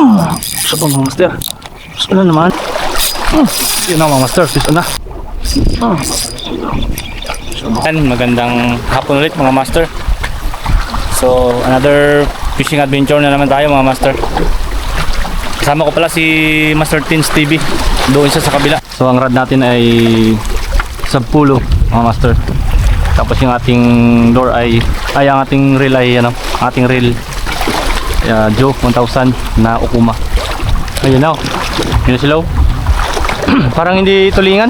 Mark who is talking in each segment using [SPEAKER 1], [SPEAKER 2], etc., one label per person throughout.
[SPEAKER 1] Gusto pa mga master. Gusto na naman. Yun na mga master. Gusto na. Magandang hapon ulit mga master. So another fishing adventure na naman tayo mga master. Kasama ko pala si Master Tins TV. Doon siya sa kabila. So ang rod natin ay Subpulo mga master. Tapos yung ating lure ay ang ating reel ay ating reel Joe 1000 na Okuma. Ayun na. Yun sila. Parang hindi tulingan.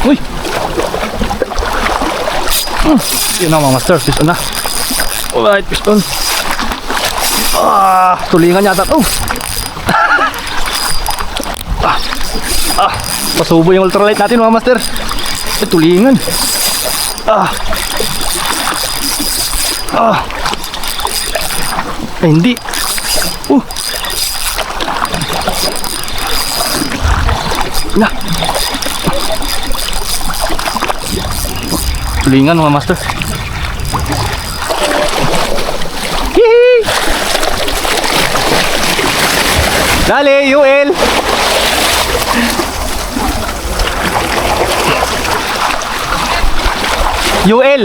[SPEAKER 1] Uy. Yun na mga master, piston na. Alright, piston. Tulingan yata. Pasubo yung ultralight natin mga master. Tulingan. Hindi. Nah. Tulingan mga master. Hihi. Dali, UL. UL.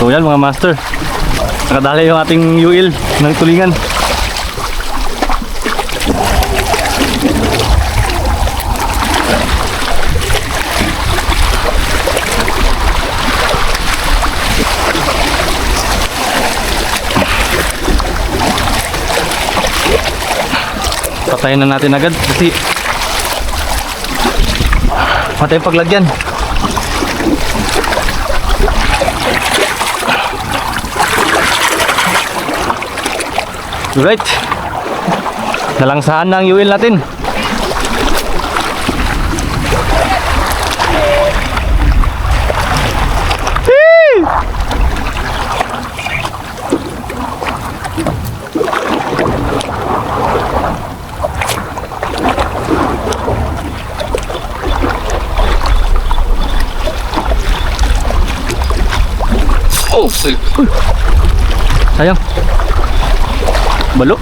[SPEAKER 1] So yan mga master, nakadali yung ating UL ng tulingan. Patayin na natin agad kasi matay paglagyan. Alright, nalangsahan na ang UL natin. Sayang. Balo.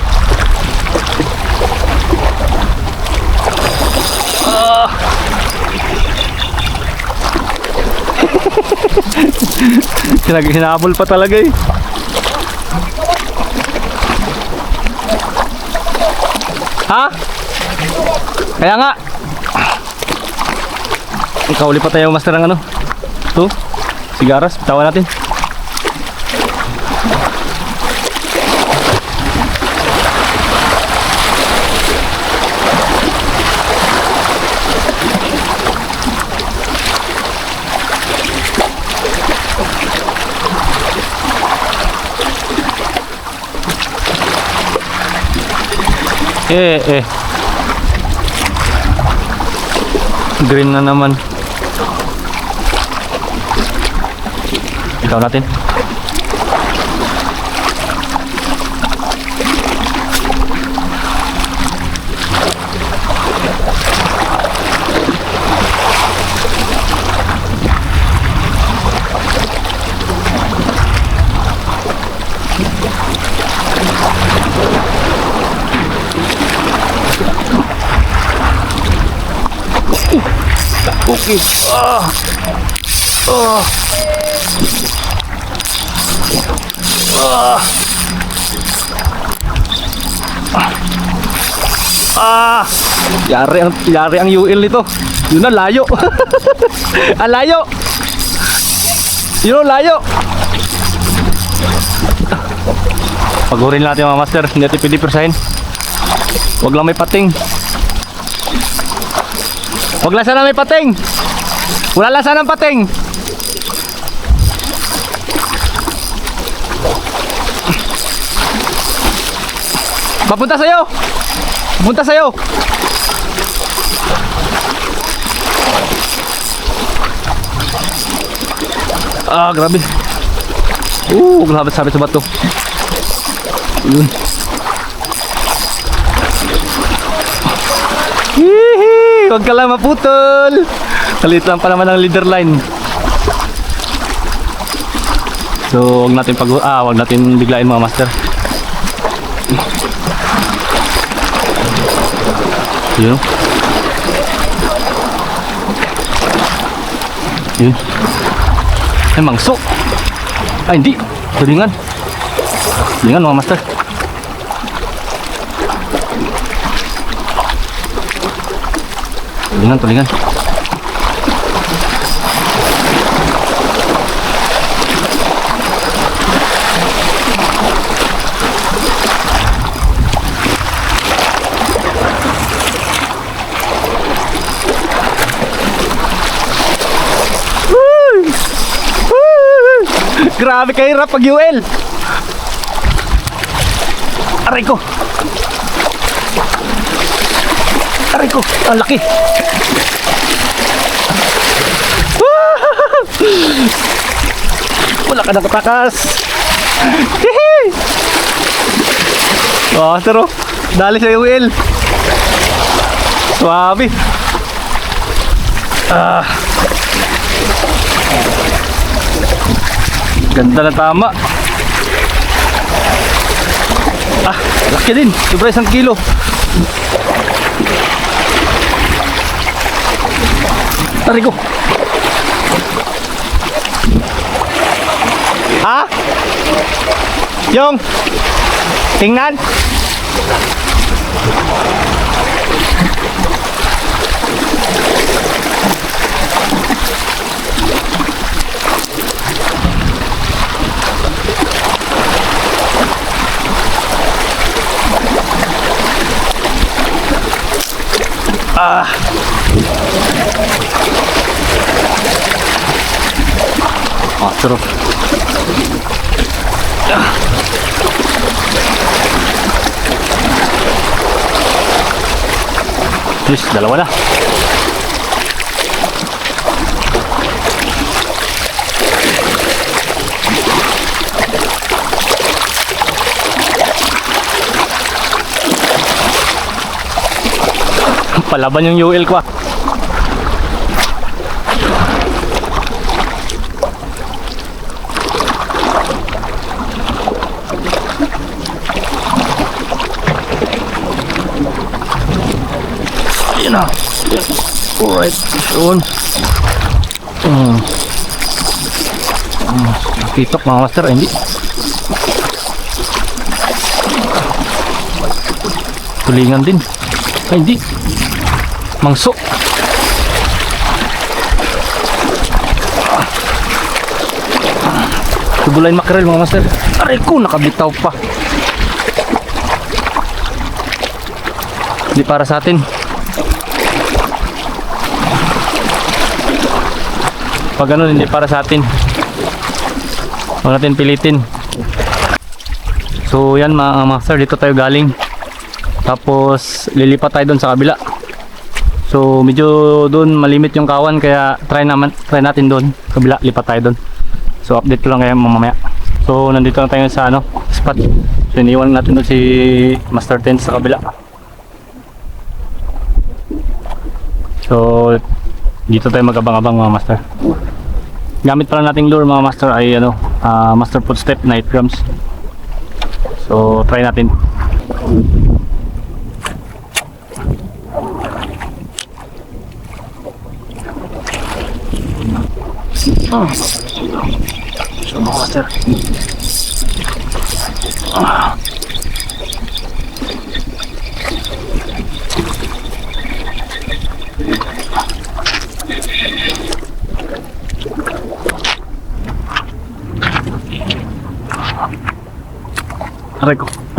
[SPEAKER 1] Hinabol pa talaga eh. Ha? Kaya nga. Ikaw ulit pa tayo master ng ito, sigaras, tawa natin. Green na naman. Ikaw natin. Okay. Yari ang UL nito. Yun na, layo. Ang layo. Yun, layo. Pagurin natin mga master. Hindi natin pwede persahin. Huwag lang may pating. Huwag lang sana may pating. Wala lang sana ng pating. Papunta sa'yo. Papunta sa'yo. Grabe. Sabit sa bato. Yun. Hihi! Huwag ka lang maputol. Kalit lang pa naman ang leader line. So, huwag natin biglain mga master. Yun. Yun. Ay, mangso. Ay, hindi. Tulingan. Tulingan mga master. Tulingan. Grabe kahirap pag UL. Aray ko. Ang laki. Wala ka nakatakas. Oh, pero dali sa UL. Suabe. Ganda na tama. Laki din. Sobra 1 kilo. Tarik ko. Yung tingnan. Sarap. Terus, dalawa na. Palaban yung UL ko. Ayan na. Alright. Yun. Nakitok mga master. Ay, hindi. Tulingan din. Ay, hindi. Mangso. Tubulain makrel mga master. Aray ko, nakabitaw pa. Hindi para sa atin. Pag ganun, hindi para sa atin. Huwag natin pilitin. So yan mga master, dito tayo galing. Tapos lilipat tayo doon sa kabila. So medyo doon malimit yung kawan, kaya try natin doon kabila, lipat tayo doon. So update ko lang kayo mamaya. So nandito lang tayo sa spot. So iniwan natin doon si Master Tent sa kabila. So dito tayo magabang-abang mga master. Gamit pala nating lure mga master ay Master Footstep Night Grams. So try natin. So master.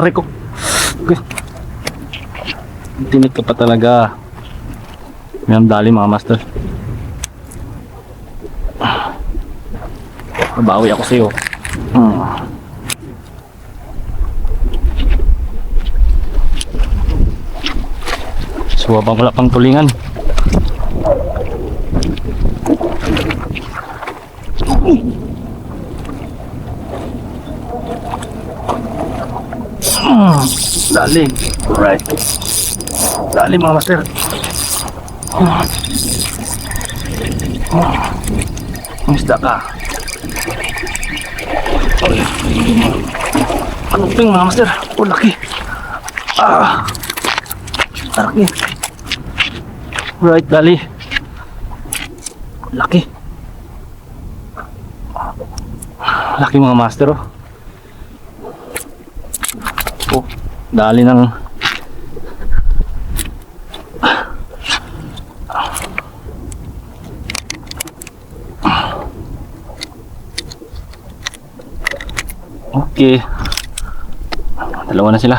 [SPEAKER 1] Aray ko. Okay. Tinit ka pa talaga. May dali mga master. Babawi ako sa'yo. So habang wala pang tulingan, Dali. Alright. Dali mga master. Ang isda ka. Ano ping mga master? Oh, laki. Laki. Right, dali. Laki. Laki mga master, oh. Oh, dali ng okay. Dalawa na sila.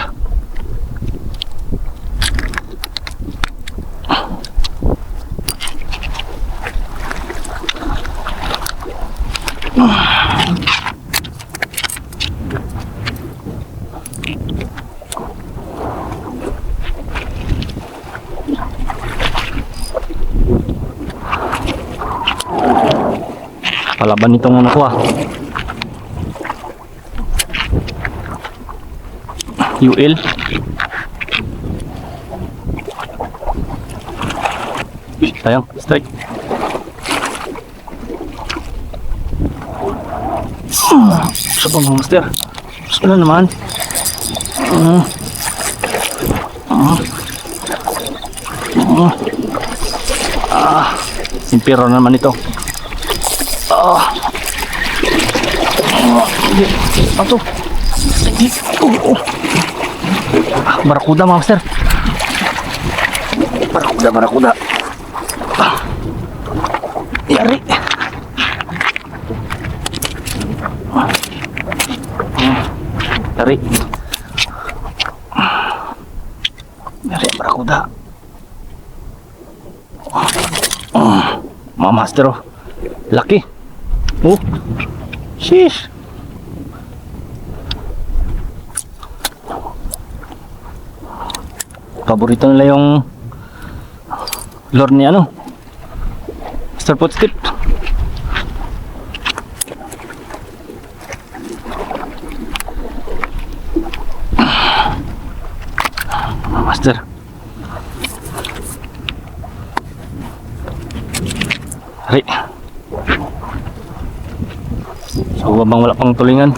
[SPEAKER 1] Palaban itong ano ko UL. Sayang, strike. Sa mga master. Wala naman. Simpiro naman ito. Ano? Barakuda mga master. Barakuda. Yari. Yari. Yari, barakuda. Mga master, oh. Laki. Oh. Sheesh. Paborito nila yung lure ni ano, Mr. Footstep. Master. Hari. So habang wala pang tulingan,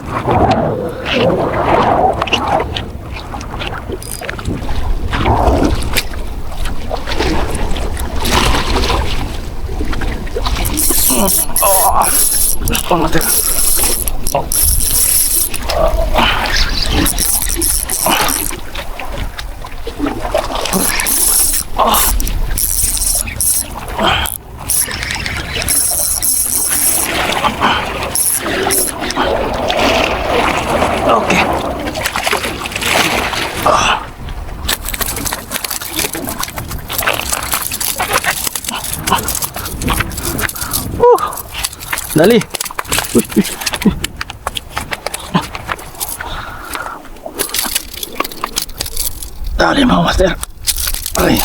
[SPEAKER 1] natin. Okay. Dali. Dali mga master. Ay.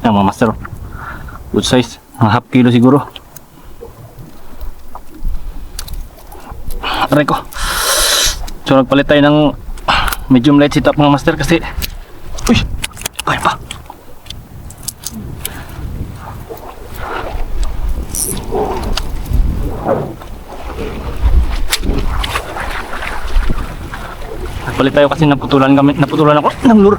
[SPEAKER 1] Yan mga master. Good size. Mga half kilo siguro. Aray ko. So nagpalit tayo ng medium light setup mga master kasi uy, kaya pa. Nagpalit tayo kasi naputulan ako ng lure.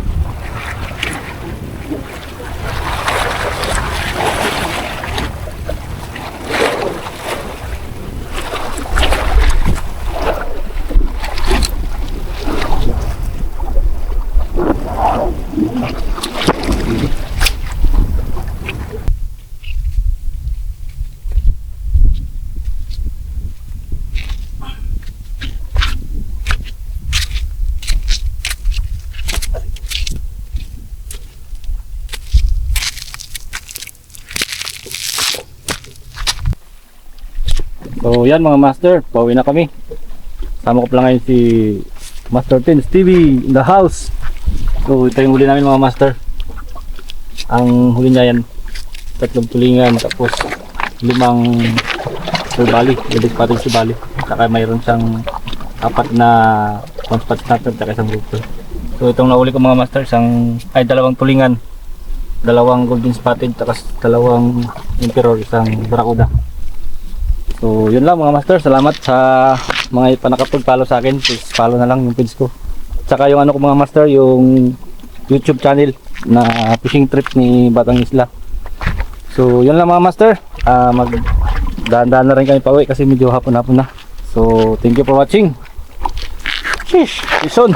[SPEAKER 1] So yan mga master, pauwi na kami. Sama ko pala ngayon si Master Tins TV in the house. So ito yung huli namin mga master. Ang huli niya yan, 3 tulingan tapos 5 Sir Bali, Golden Spotted si Bali. Saka mayroon siyang 4 na one-spot starter at isang grouper. So itong nauli ko mga master, dalawang tulingan, 2 Golden Spotted at 2 Emperor, isang Barracuda. So yun lang mga master, salamat sa mga nakapag-follow sa akin. Please follow na lang yung page ko. Tsaka yung ano ko mga master, yung YouTube channel na fishing trip ni Batang Isla. So yun lang mga master, magdaan-daan na rin kami pauwi kasi medyo hapon-hapon na. So thank you for watching. Sheesh, peace on.